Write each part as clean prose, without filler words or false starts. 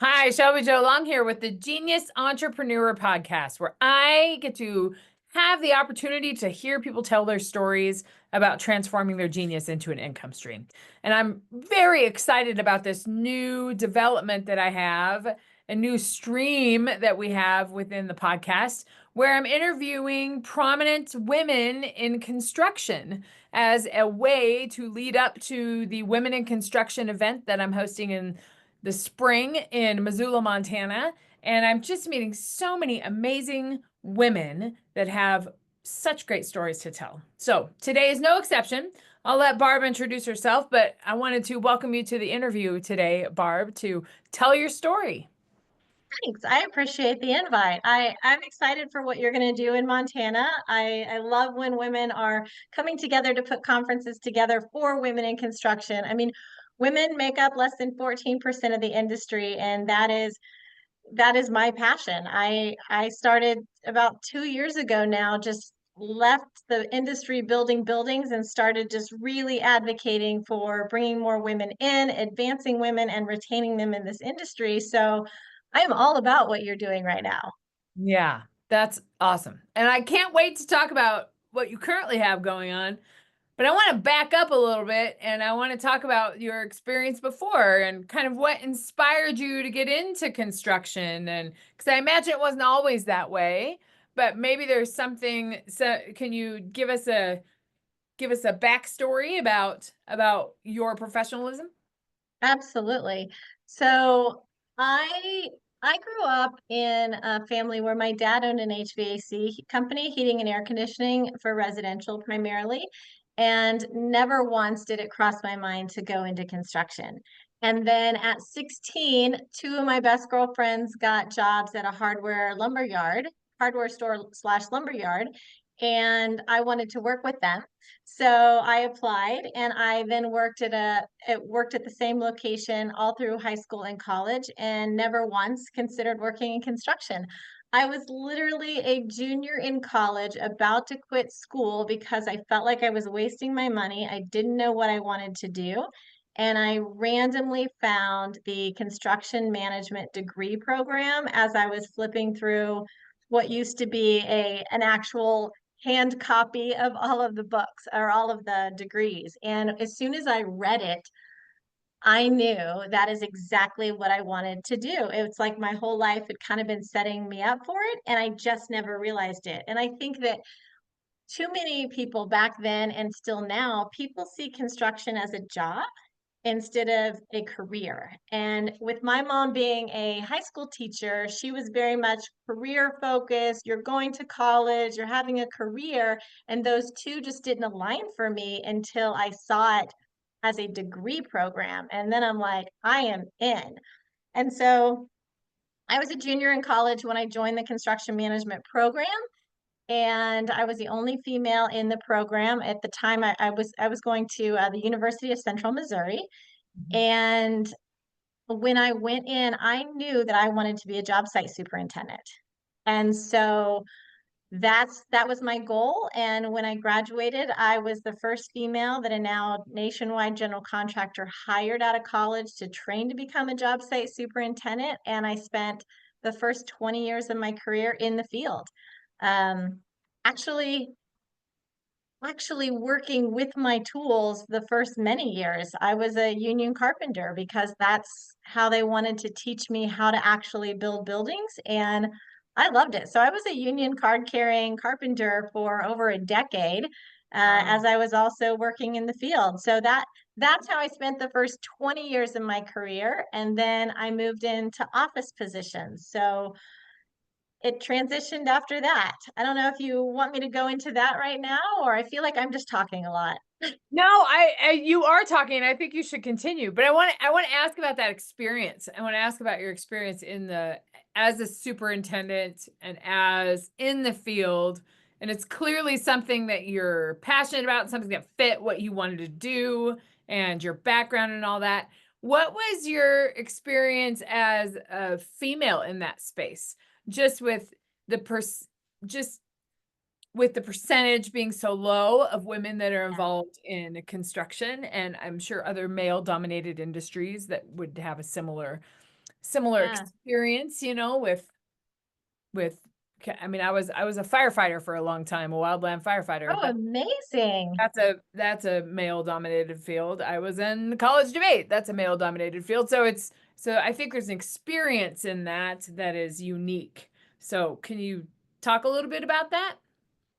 Hi, Shelby Joe Long here with the Genius Entrepreneur Podcast, where I get to have the opportunity to hear people tell their stories about transforming their genius into an income stream. And I'm very excited about this new development that I have, a new stream that we have within the podcast, where I'm interviewing prominent women in construction as a way to lead up to the Women in Construction event that I'm hosting in the spring in Missoula, Montana. And I'm just meeting so many amazing women that have such great stories to tell. So today is no exception. I'll let Barb introduce herself, but I wanted to welcome you to the interview today, Barb, to tell your story. Thanks. I appreciate the invite. I'm excited for what you're going to do in Montana. I love when women are coming together to put conferences together for women in construction. I mean, women make up less than 14% of the industry, and that is my passion. I started about 2 years ago now, just left the industry building buildings and started just really advocating for bringing more women in, advancing women, and retaining them in this industry. So I am all about what you're doing right now. Yeah, that's awesome. And I can't wait to talk about what you currently have going on. But I want to back up a little bit and I want to talk about your experience before and kind of what inspired you to get into construction. And because I imagine it wasn't always that way, but maybe there's something. So can you give us a backstory about your professionalism? Absolutely. So I I grew up in a family where my dad owned an HVAC company, heating and air conditioning for residential primarily, and never once did it cross my mind to go into construction. And then at 16, two of my best girlfriends got jobs at a hardware store slash lumber yard, and I wanted to work with them. So I applied and I then worked at the same location all through high school and college and never once considered working in construction. I was literally a junior in college about to quit school because I felt like I was wasting my money. I didn't know what I wanted to do. And I randomly found the construction management degree program as I was flipping through what used to be an actual hand copy of all of the books or all of the degrees. And as soon as I read it, I knew that is exactly what I wanted to do. It's like my whole life had kind of been setting me up for it, and I just never realized it. And I think that too many people back then and still now, people see construction as a job instead of a career. And with my mom being a high school teacher, she was very much career focused. You're going to college, you're having a career. And those two just didn't align for me until I saw it as a degree program. And then I'm like, I am in. And so I was a junior in college when I joined the construction management program, and I was the only female in the program at the time. I was going to the University of Central Missouri, and when I went in, I knew that I wanted to be a job site superintendent. And so that was my goal. And when I graduated, I was the first female that a now nationwide general contractor hired out of college to train to become a job site superintendent. And I spent the first 20 years of my career in the field. Um, actually, actually working with my tools the first many years. I was a union carpenter because that's how they wanted to teach me how to actually build buildings. And I loved it. So I was a union card carrying carpenter for over a decade, Wow. as I was also working in the field. So that's how I spent the first 20 years of my career. And then I moved into office positions. So it transitioned after that. I don't know if you want me to go into that right now, or I feel like I'm just talking a lot. No, I you are talking. I think you should continue. But I want to ask about that experience. I want to ask about your experience in the as a superintendent and as in the field. And it's clearly something that you're passionate about, something that fit what you wanted to do and your background and all that. What was your experience as a female in that space? Just with the just with the percentage being so low of women that are Yeah. involved in construction, and I'm sure other male dominated industries that would have a similar similar Yeah. experience, with I mean, I was a firefighter for a long time, a wildland firefighter. Oh, amazing. That's a male dominated field. I was in college debate. That's a male dominated field. So I think there's an experience in that is unique. So can you talk a little bit about that?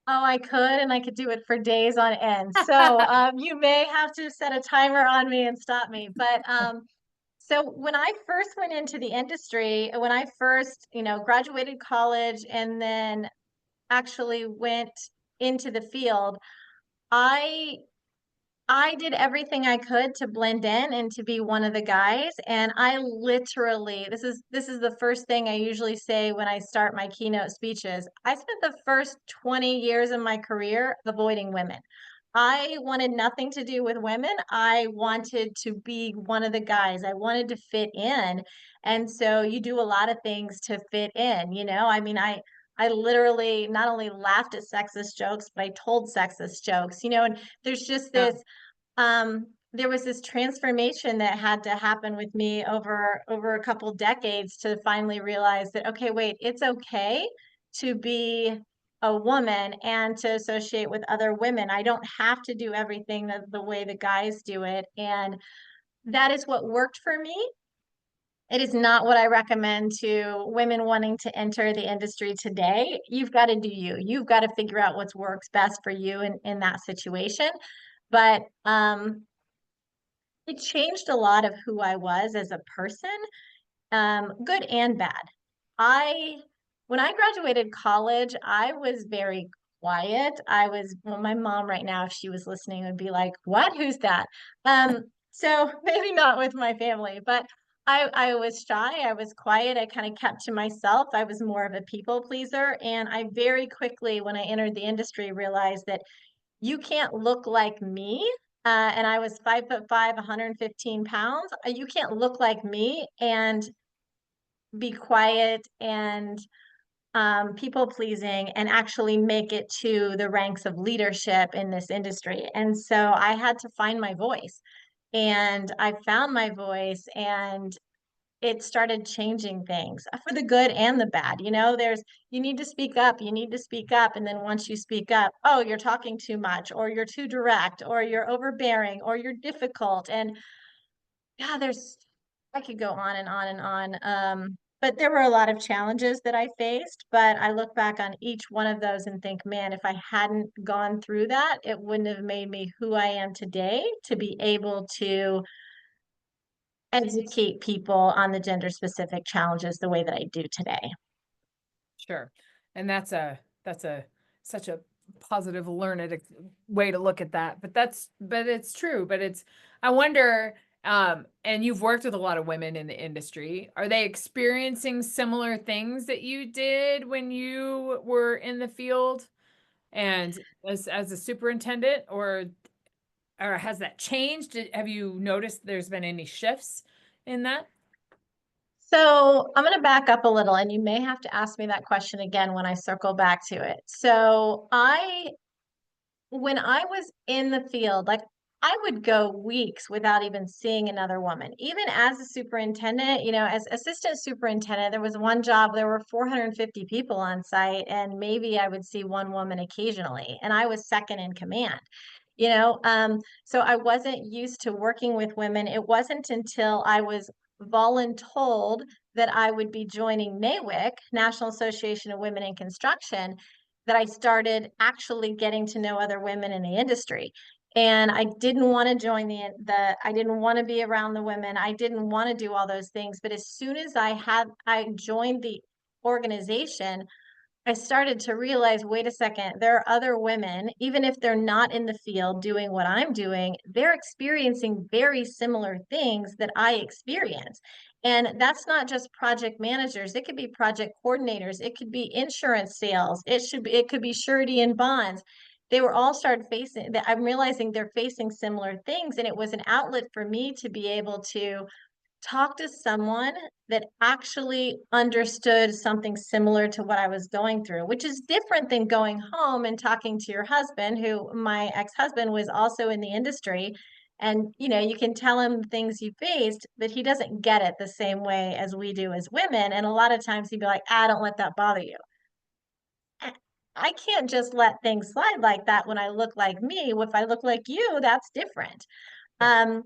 Oh, I could, and I could do it for days on end. So you may have to set a timer on me and stop me. But so when I first went into the industry, when I first, graduated college and then actually went into the field, I I did everything I could to blend in and to be one of the guys. And I literally, this is the first thing I usually say when I start my keynote speeches. I spent the first 20 years of my career avoiding women. I wanted nothing to do with women. I wanted to be one of the guys. I wanted to fit in. And so you do a lot of things to fit in, I mean, I literally not only laughed at sexist jokes, but I told sexist jokes, and there's just Yeah. there was this transformation that had to happen with me over a couple decades to finally realize that, okay, wait, it's okay to be a woman and to associate with other women. I don't have to do everything the way the guys do it. And that is what worked for me. It is not what I recommend to women wanting to enter the industry today. You've got to do you. You've got to figure out what works best for you in that situation. But it changed a lot of who I was as a person, good and bad. I, when I graduated college, I was very quiet. Well, my mom right now, if she was listening, would be like, "What? Who's that?" So maybe not with my family, but I was shy. I was quiet. I kind of kept to myself. I was more of a people pleaser. And I very quickly, when I entered the industry, realized that you can't look like me. And I was 5'5", 115 pounds. You can't look like me and be quiet and people pleasing and actually make it to the ranks of leadership in this industry. And so I had to find my voice. And I found my voice, and it started changing things for the good and the bad. You need to speak up, you need to speak up. And then once you speak up, oh, you're talking too much, or you're too direct, or you're overbearing, or you're difficult. And yeah, I could go on and on and on. But there were a lot of challenges that I faced, but I look back on each one of those and think, man, if I hadn't gone through that, it wouldn't have made me who I am today to be able to educate people on the gender specific challenges the way that I do today. Sure. And that's a such a positive learned way to look at that. But it's true. But it's I wonder, and you've worked with a lot of women in the industry. Are they experiencing similar things that you did when you were in the field and as a superintendent, or has that changed? Have you noticed there's been any shifts in that? So I'm going to back up a little, and you may have to ask me that question again when I circle back to it. When I was in the field, like I would go weeks without even seeing another woman. Even as a superintendent, as assistant superintendent, there was one job, there were 450 people on site, and maybe I would see one woman occasionally, and I was second in command. So I wasn't used to working with women. It wasn't until I was voluntold that I would be joining NAWIC, National Association of Women in Construction, that I started actually getting to know other women in the industry. And I didn't want to join I didn't want to be around the women. I didn't want to do all those things. But as soon as I joined the organization, I started to realize, wait a second, there are other women, even if they're not in the field doing what I'm doing, they're experiencing very similar things that I experience. And that's not just project managers, it could be project coordinators, it could be insurance sales, it could be surety and bonds. They were all started facing that. I'm realizing they're facing similar things. And it was an outlet for me to be able to talk to someone that actually understood something similar to what I was going through, which is different than going home and talking to your husband, who my ex-husband was also in the industry. And, you can tell him things you faced, but he doesn't get it the same way as we do as women. And a lot of times he'd be like, don't let that bother you. I I can't just let things slide like that when I look like me. If I look like you, that's different. Yeah. Um,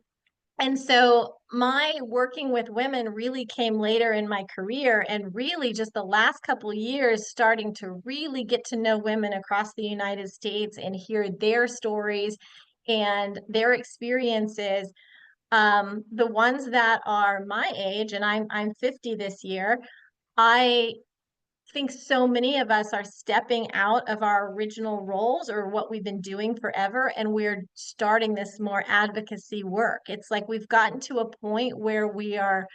and so my working with women really came later in my career, and really just the last couple years starting to really get to know women across the United States and hear their stories and their experiences. The ones that are my age, and I'm 50 this year, I think so many of us are stepping out of our original roles or what we've been doing forever, and we're starting this more advocacy work. It's like we've gotten to a point where we are,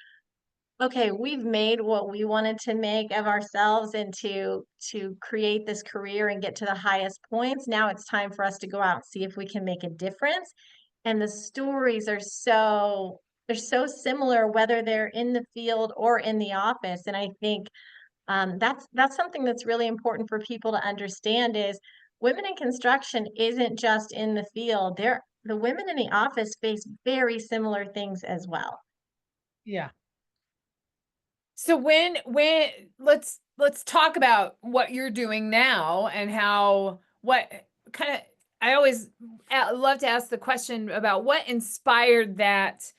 okay, we've made what we wanted to make of ourselves and to create this career and get to the highest points. Now it's time for us to go out and see if we can make a difference. And the stories are they're so similar, whether they're in the field or in the office. And I think that's something that's really important for people to understand is women in construction isn't just in the field. The women in the office face very similar things as well. Yeah. So when let's talk about what you're doing now and how what kind of I always love to ask the question about what inspired that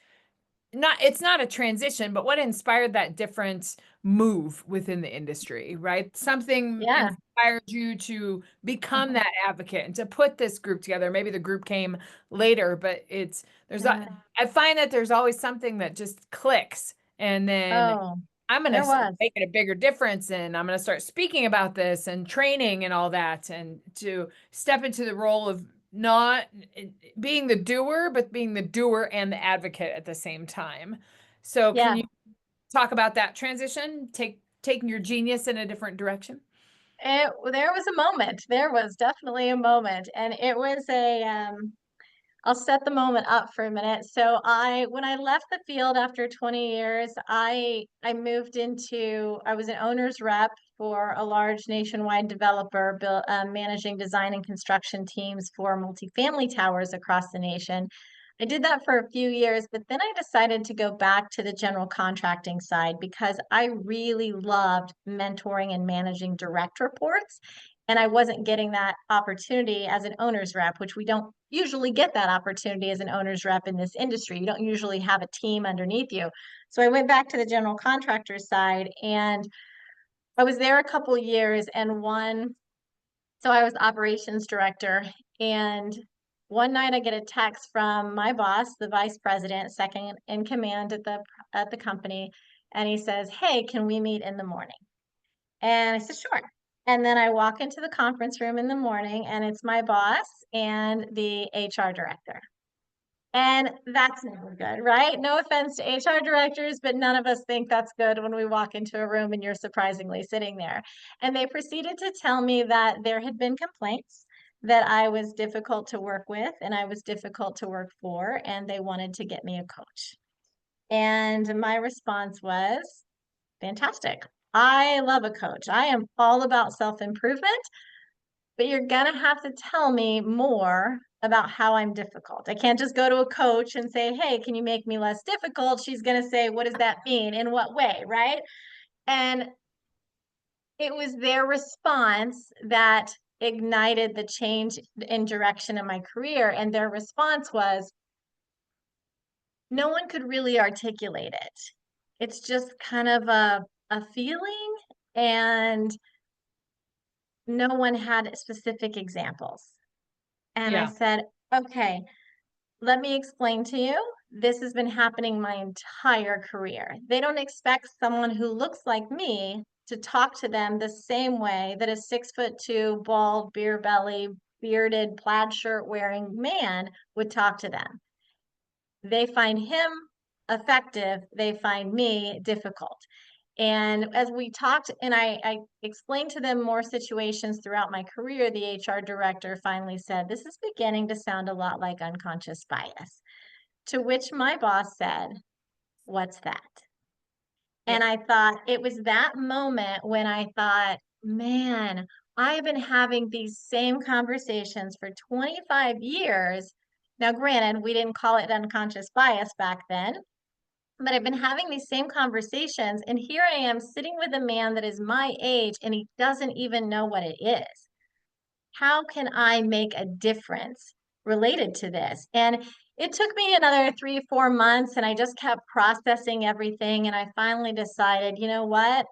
not it's not a transition, but what inspired that different move within the industry, right? Something Yeah. inspired you to become that advocate and to put this group together. Maybe the group came later, but Yeah. I find that there's always something that just clicks, and then Oh, I'm going to there start was. making a bigger difference, and I'm going to start speaking about this and training and all that, and to step into the role of not being the doer, but being the doer and the advocate at the same time. So can Yeah. you talk about that transition, taking your genius in a different direction? There was a moment. There was definitely a moment. And it was I'll set the moment up for a minute. So when I left the field after 20 years, I moved I was an owner's rep for a large nationwide developer managing design and construction teams for multifamily towers across the nation. I did that for a few years, but then I decided to go back to the general contracting side because I really loved mentoring and managing direct reports. And I wasn't getting that opportunity as an owner's rep, which we don't usually get that opportunity as an owner's rep in this industry. You don't usually have a team underneath you. So I went back to the general contractor side, and I was there a couple years, and so I was operations director. And one night I get a text from my boss, the vice president, second in command at the company, and he says, "Hey, can we meet in the morning?" And I said, "Sure." And then I walk into the conference room in the morning, and it's my boss and the HR director. And that's never good, right? No offense to HR directors, but none of us think that's good when we walk into a room and you're surprisingly sitting there. And they proceeded to tell me that there had been complaints that I was difficult to work with and I was difficult to work for, and they wanted to get me a coach. And my response was, fantastic. I love a coach. I am all about self-improvement, but you're gonna have to tell me more about how I'm difficult. I can't just go to a coach and say, "Hey, can you make me less difficult?" She's gonna say, "What does that mean? In what way?" Right? And it was their response that ignited the change in direction in my career. And their response was, no one could really articulate it. It's just kind of a feeling, and no one had specific examples. And I Yeah. said, okay, let me explain to you. This has been happening my entire career. They don't expect someone who looks like me to talk to them the same way that a 6'2", bald, beer belly, bearded, plaid shirt wearing man would talk to them. They find him effective, they find me difficult. And as we talked, and I explained to them more situations throughout my career, the HR director finally said, "This is beginning to sound a lot like unconscious bias." To which my boss said, "What's that?" Yeah. And I thought it was that moment when I thought, man, I've been having these same conversations for 25 years. Now, granted, we didn't call it unconscious bias back then, but I've been having these same conversations, and here I am sitting with a man that is my age and he doesn't even know what it is. How can I make a difference related to this? And it took me another 3, 4 months, and I just kept processing everything. And I finally decided, you know what?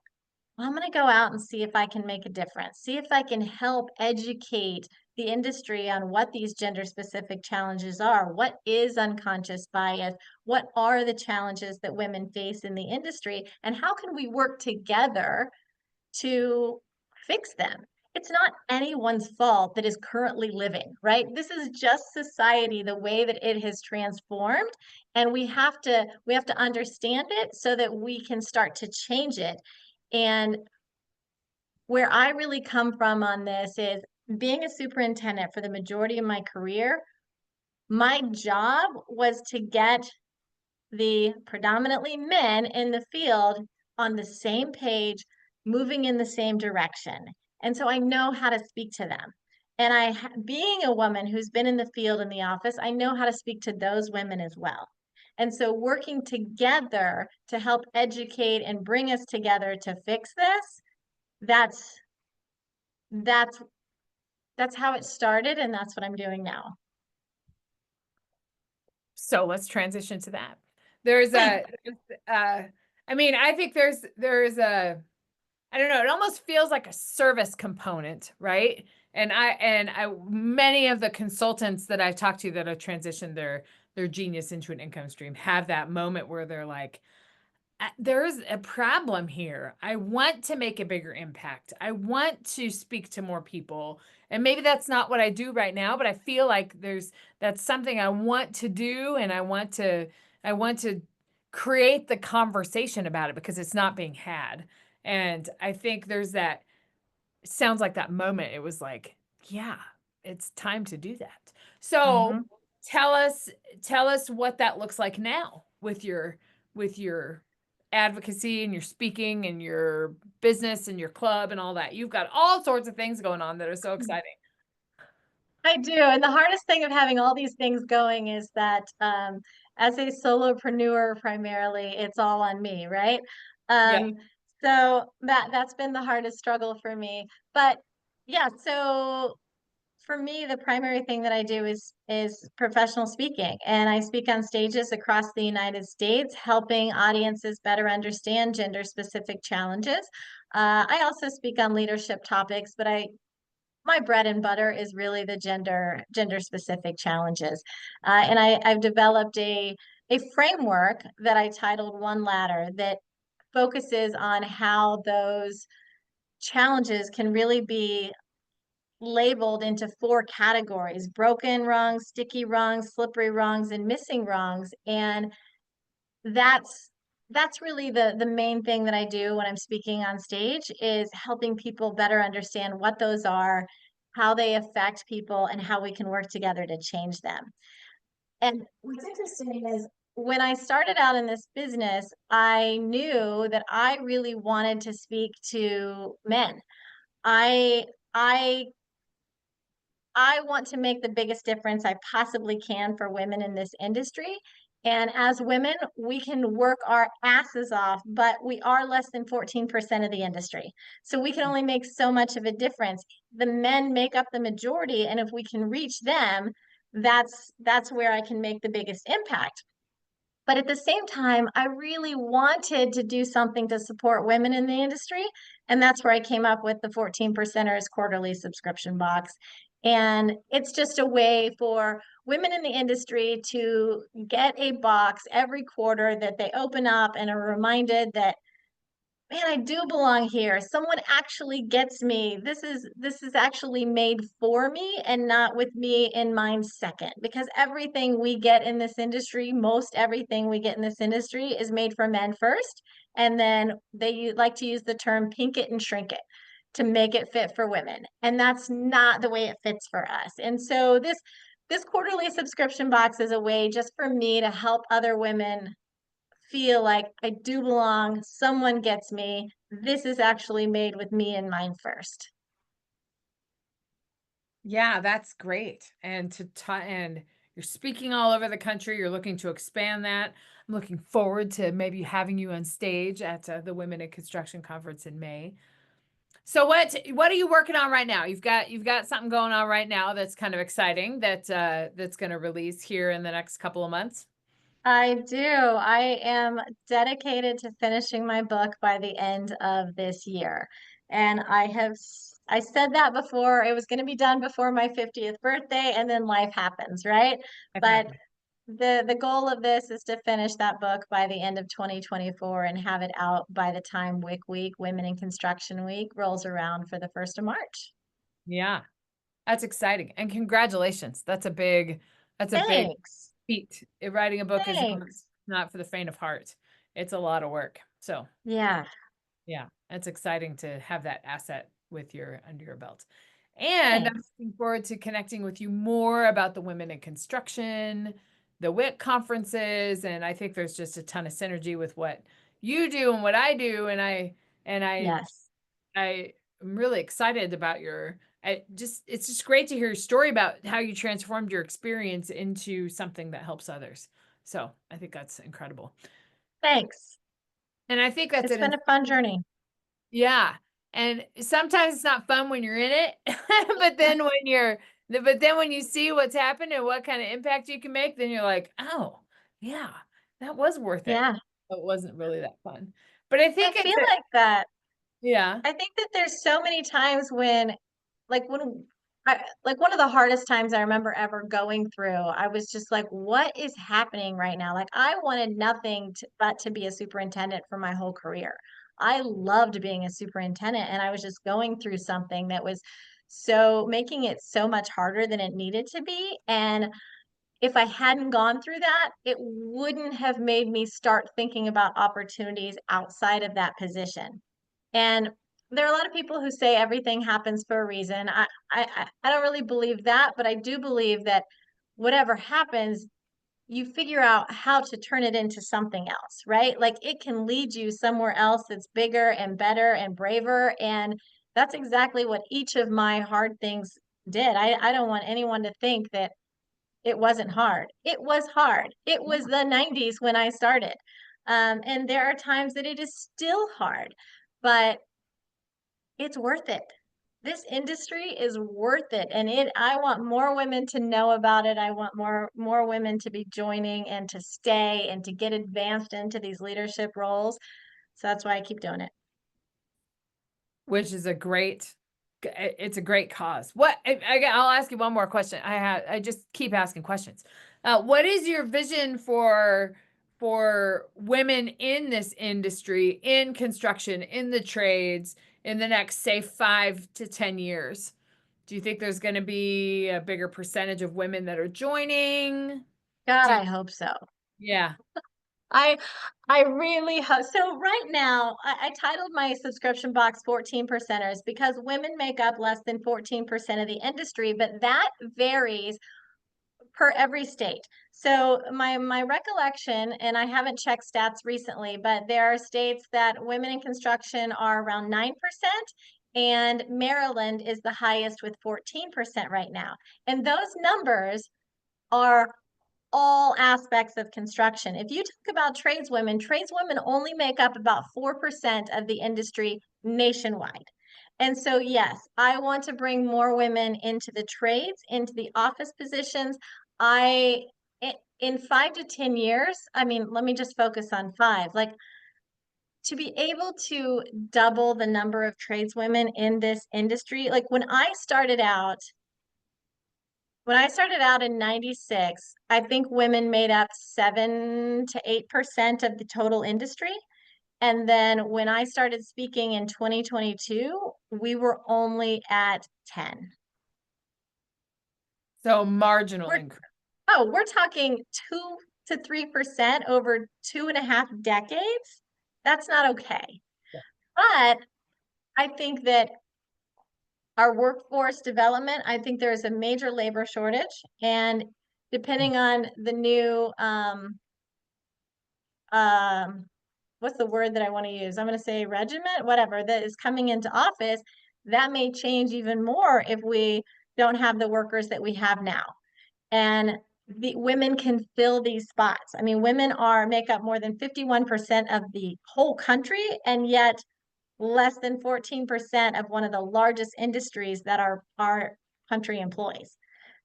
I'm going to go out and see if I can make a difference, see if I can help educate the industry on what these gender specific challenges are. What is unconscious bias? What are the challenges that women face in the industry? And how can we work together to fix them? It's not anyone's fault that is currently living, right? This is just society, the way that it has transformed, and we have to understand it so that we can start to change it. And where I really come from on this is being a superintendent for the majority of my career. My job was to get the predominantly men in the field on the same page, moving in the same direction. And so I know how to speak to them. And being a woman who's been in the field in the office, I know how to speak to those women as well. And so working together to help educate and bring us together to fix this, that's that's that's how it started, and that's what I'm doing now. So let's transition to that. There's a, I mean, I think there's a, I don't know, it almost feels like a service component, right? And many of the consultants that I've talked to that have transitioned their genius into an income stream have that moment where they're like, there's a problem here. I want to make a bigger impact. I want to speak to more people. And maybe that's not what I do right now, but I feel like that's something I want to do, and I want to create the conversation about it because it's not being had. And I think there's that, it sounds like that moment. It was like, yeah, it's time to do that. So Mhm. tell us, tell us what that looks like now with your advocacy and your speaking and your business and your club and all that. You've got all sorts of things going on that are so exciting. I do. And the hardest thing of having all these things going is that as a solopreneur, primarily, it's all on me, right? Yeah. Um, so that's been the hardest struggle for me. But yeah, so for me, the primary thing that I do is professional speaking, and I speak on stages across the United States, helping audiences better understand gender specific challenges. I also speak on leadership topics, but I my bread and butter is really the gender specific challenges, and I've developed a framework that I titled One Ladder that focuses on how those challenges can really be labeled into 4 categories: broken rungs, sticky rungs, slippery rungs, and missing rungs. And that's that's really the main thing that I do when I'm speaking on stage, is helping people better understand what those are, how they affect people, and how we can work together to change them. And what's interesting is when I started out in this business, I knew that I really wanted to speak to men. I I I want to make the biggest difference I possibly can for women in this industry. And as women, we can work our asses off, but we are less than 14% of the industry. So we can only make so much of a difference. The men make up the majority, and if we can reach them, that's where I can make the biggest impact. But at the same time, I really wanted to do something to support women in the industry. And that's where I came up with the 14 Percenters quarterly subscription box. And it's just a way for women in the industry to get a box every quarter that they open up and are reminded that, man, I do belong here. Someone actually gets me. This is actually made for me and not with me in mind second. Because everything we get in this industry, most everything we get in this industry is made for men first, and then they like to use the term pink it and shrink it to make it fit for women. And that's not the way it fits for us. And so this quarterly subscription box is a way just for me to help other women feel like I do belong, someone gets me. This is actually made with me in mind first. Yeah, that's great. And You're speaking all over the country. You're looking to expand that. I'm looking forward to maybe having you on stage at the Women in Construction Conference in May. So what are you working on right now? You've got something going on right now that's kind of exciting that's going to release here in the next couple of months. I do. I am dedicated to finishing my book by the end of this year. And I said that before it was going to be done before my 50th birthday, and then life happens, right? I've But happened. the goal of this is to finish that book by the end of 2024 and have it out by the time WIC Week, Women in Construction Week, rolls around for the 1st of March. Yeah, that's exciting. And congratulations. That's a big Thanks. feat. Writing a book is Thanks. not for the faint of heart. It's a lot of work. So Yeah, yeah, it's exciting to have that asset with your under your belt. And I'm thanks. looking forward to connecting with you more about the Women in Construction, the WIC conferences, and I think there's just a ton of synergy with what you do and what I do. And I Yes. I am really excited about it's just great to hear your story about how you transformed your experience into something that helps others. So I think that's incredible. Thanks. And I think that's It's an been a fun journey. Yeah. And sometimes it's not fun when you're in it, but then when you see what's happened and what kind of impact you can make, then you're like, "Oh, yeah, that was worth it." Yeah. It wasn't really that fun. But I I think feel it's a like that. yeah. I think that there's so many times when, when like one of the hardest times I remember ever going through, I was just like, what is happening right now? Like I wanted nothing but to be a superintendent for my whole career. I loved being a superintendent, and I was just going through something that was so making it so much harder than it needed to be. And if I hadn't gone through that, it wouldn't have made me start thinking about opportunities outside of that position. And there are a lot of people who say everything happens for a reason. I don't really believe that, but I do believe that whatever happens, you figure out how to turn it into something else, right? Like it can lead you somewhere else that's bigger and better and braver. And that's exactly what each of my hard things did. I don't want anyone to think that it wasn't hard. It was hard. It was the 90s when I started. And there are times that it is still hard, but it's worth it. This industry is worth it. And I want more women to know about it. I want more women to be joining and to stay and to get advanced into these leadership roles. So that's why I keep doing it. Which is it's a great cause. I'll ask you one more question. I just keep asking questions. What is your vision for women in this industry, in construction, in the trades, in the next, say, 5 to 10 years? Do you think there's going to be a bigger percentage of women that are joining? God, Do you, I hope so. yeah. I I really hope so. Right now, I titled my subscription box 14 percenters because women make up less than 14% of the industry, but that varies per every state. So my recollection, and I haven't checked stats recently, but there are states that women in construction are around 9%, and Maryland is the highest with 14% right now. And those numbers are all aspects of construction. If you talk about tradeswomen only make up about 4% of the industry nationwide. And so, yes, I want to bring more women into the trades, into the office positions. I, in 5 to 10 years, I mean, let me just focus on five. Like to be able to double the number of tradeswomen in this industry, like when I started out in 96, I think women made up 7 to 8% of the total industry. And then when I started speaking in 2022, we were only at 10. So marginal We're increase. we're talking 2 to 3% over 2.5 decades. That's not okay. But I think that our workforce development, I think there is a major labor shortage. And depending on the new um, what's the word that I want to use? I'm going to say regiment, whatever, that is coming into office, that may change even more if we don't have the workers that we have now. And the women can fill these spots. I mean, women are make up more than 51% of the whole country, and yet less than 14% of one of the largest industries that our country employs.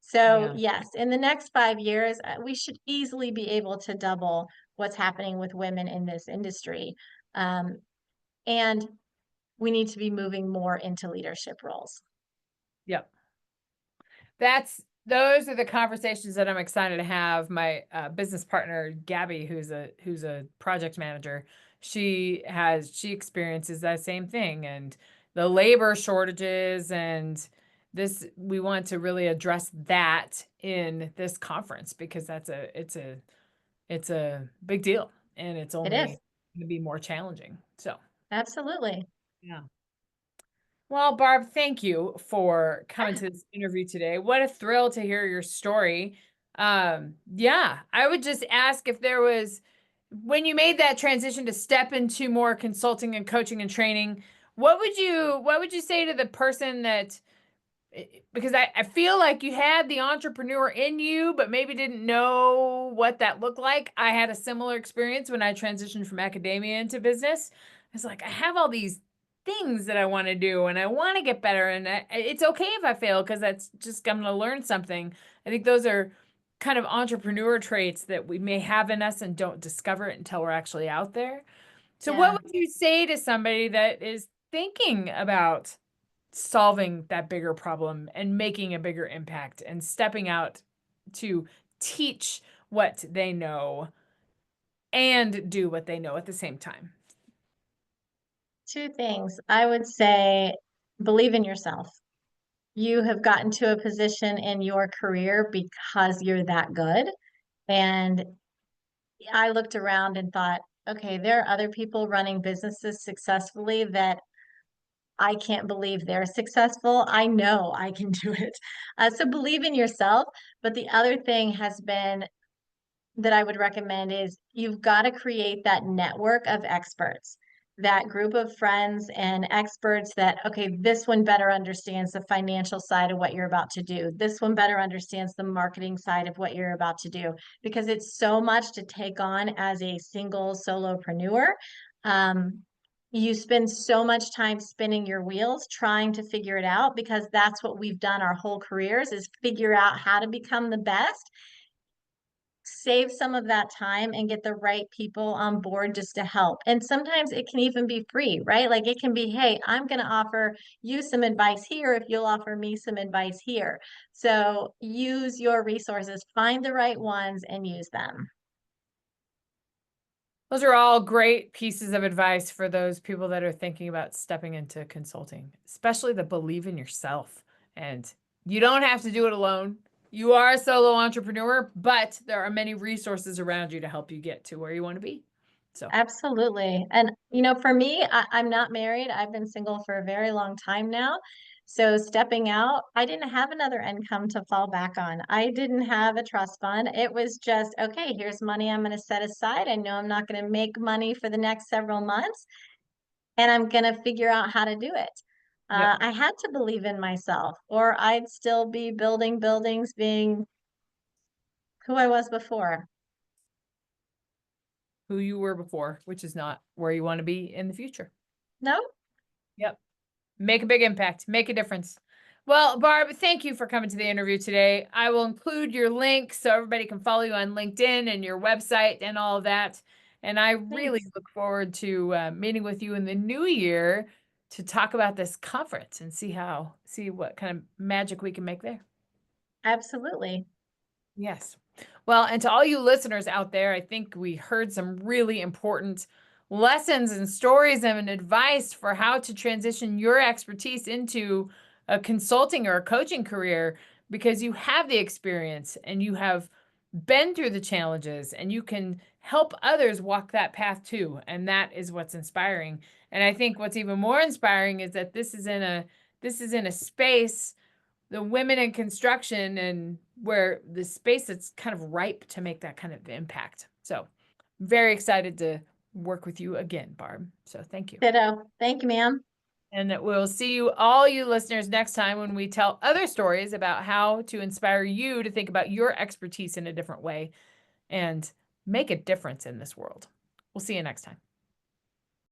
So Yeah. yes, in the next 5 years, we should easily be able to double what's happening with women in this industry. Um, and we need to be moving more into leadership roles. Yep. Those are the conversations that I'm excited to have. My business partner, Gabby, who's a project manager, she experiences that same thing, and the labor shortages, and we want to really address that in this conference, because it's a big deal, and it's It only is. going to be more challenging. So, Absolutely. yeah. Well, Barb, thank you for coming to this interview today. What a thrill to hear your story. Yeah, I would just ask if there was, when you made that transition to step into more consulting and coaching and training, what would you say to the person that, because I feel like you had the entrepreneur in you, but maybe didn't know what that looked like. I had a similar experience when I transitioned from academia into business. I was like, I have all these things that I want to do, and I want to get better, and it's okay if I fail, because that's just, I'm going to learn something. I think those are kind of entrepreneur traits that we may have in us and don't discover it until we're actually out there. So what Yeah. would you say to somebody that is thinking about solving that bigger problem and making a bigger impact and stepping out to teach what they know and do what they know at the same time? Two things. I would say believe in yourself. You have gotten to a position in your career because you're that good. And I looked around and thought, okay, there are other people running businesses successfully that I can't believe they're successful. I know I can do it. So believe in yourself. But the other thing has been that I would recommend is you've got to create that network of experts, that group of friends and experts that, okay, this one better understands the financial side of what you're about to do. This one better understands the marketing side of what you're about to do, because it's so much to take on as a single solopreneur. Um, you spend so much time spinning your wheels trying to figure it out, because that's what we've done our whole careers, is figure out how to become the best. Save some of that time and get the right people on board just to help. And sometimes it can even be free, right? Like it can be, hey, I'm going to offer you some advice here if you'll offer me some advice here. So use your resources, find the right ones and use them. Those are all great pieces of advice for those people that are thinking about stepping into consulting, especially the believe in yourself. And you don't have to do it alone. You are a solo entrepreneur, but there are many resources around you to help you get to where you want to be. So, Absolutely. And, for me, I'm not married. I've been single for a very long time now. So stepping out, I didn't have another income to fall back on. I didn't have a trust fund. It was just, okay, here's money I'm going to set aside. I know I'm not going to make money for the next several months, and I'm going to figure out how to do it. yep. I had to believe in myself, or I'd still be building buildings, being who I was before. Who you were before, which is not where you want to be in the future. No, Yep. Make a big impact, make a difference. Well, Barb, thank you for coming to the interview today. I will include your link so everybody can follow you on LinkedIn and your website and all of that. And I really thanks. look forward to meeting with you in the new year to talk about this conference and see what kind of magic we can make there. Absolutely. Yes. Well, and to all you listeners out there, I think we heard some really important lessons and stories and advice for how to transition your expertise into a consulting or a coaching career, because you have the experience and you have been through the challenges and you can help others walk that path too. And that is what's inspiring. And I think what's even more inspiring is that this is in a space, the women in construction, and where the space that's kind of ripe to make that kind of impact. So very excited to work with you again, Barb. So thank you. Ditto. Thank you, ma'am. And we'll see you, all you listeners, next time when we tell other stories about how to inspire you to think about your expertise in a different way and make a difference in this world. We'll see you next time.